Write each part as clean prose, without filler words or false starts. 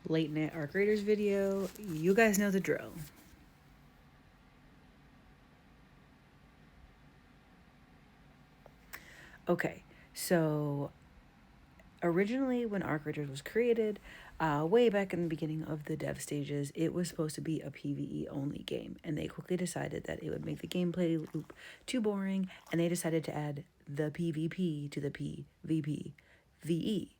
late night art graders video. You guys know the drill. Okay, so originally when art graders was created, way back in the beginning of the dev stages, it was supposed to be a PvE only game, and they quickly decided that it would make the gameplay loop too boring, and they decided to add the PvP to the PvP VE.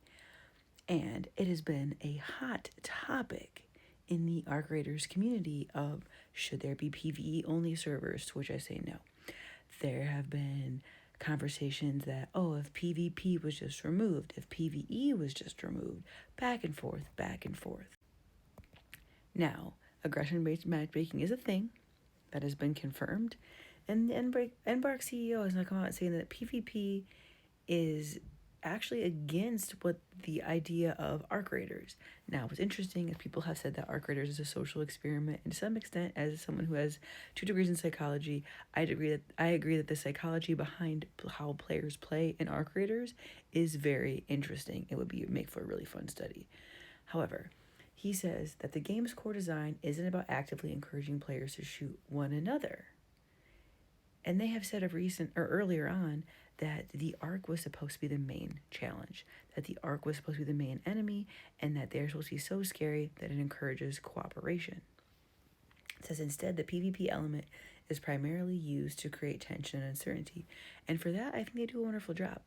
And it has been a hot topic in the art graders community of should there be PvE only servers, to which I say no. There have been conversations that, oh, if PvP was just removed, if PvE was just removed, back and forth, back and forth. Now, aggression-based matchmaking is a thing that has been confirmed, and the Embark CEO has now come out saying that PvP is actually against what the idea of art graders. Now, what's interesting is people have said that art graders is a social experiment, and to some extent, as someone who has 2 degrees in psychology, I agree that the psychology behind how players play in art graders is very interesting. It would make for a really fun study. However, he says that the game's core design isn't about actively encouraging players to shoot one another. And they have said earlier on that the arc was supposed to be the main challenge, that the arc was supposed to be the main enemy, and that they're supposed to be so scary that it encourages cooperation. It says instead the PvP element is primarily used to create tension and uncertainty. And for that, I think they do a wonderful job.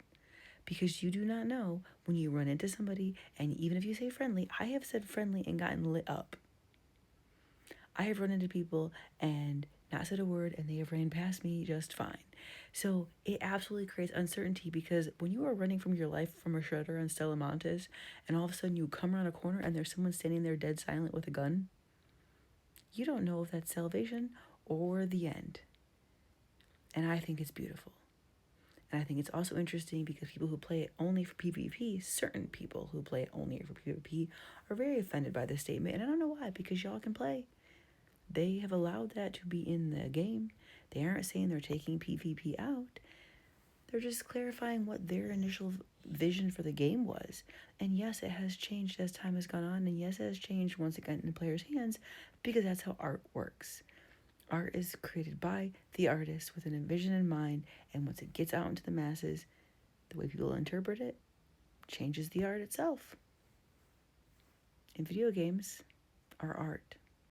Because you do not know when you run into somebody, and even if you say friendly, I have said friendly and gotten lit up. I have run into people and not said a word, and they have ran past me just fine. So it absolutely creates uncertainty, because when you are running from your life from a shredder on Stella Montes, and all of a sudden you come around a corner and there's someone standing there dead silent with a gun, you don't know if that's salvation or the end. And I think it's beautiful. And I think it's also interesting because people who play it only for PvP, certain people who play it only for PvP, are very offended by this statement. And I don't know why, because y'all can play. They have allowed that to be in the game. They aren't saying they're taking PvP out. They're just clarifying what their initial vision for the game was. And yes, it has changed as time has gone on. And yes, it has changed once it got in the players' hands, because that's how art works. Art is created by the artist with an vision in mind. And once it gets out into the masses, the way people interpret it changes the art itself. And video games are art.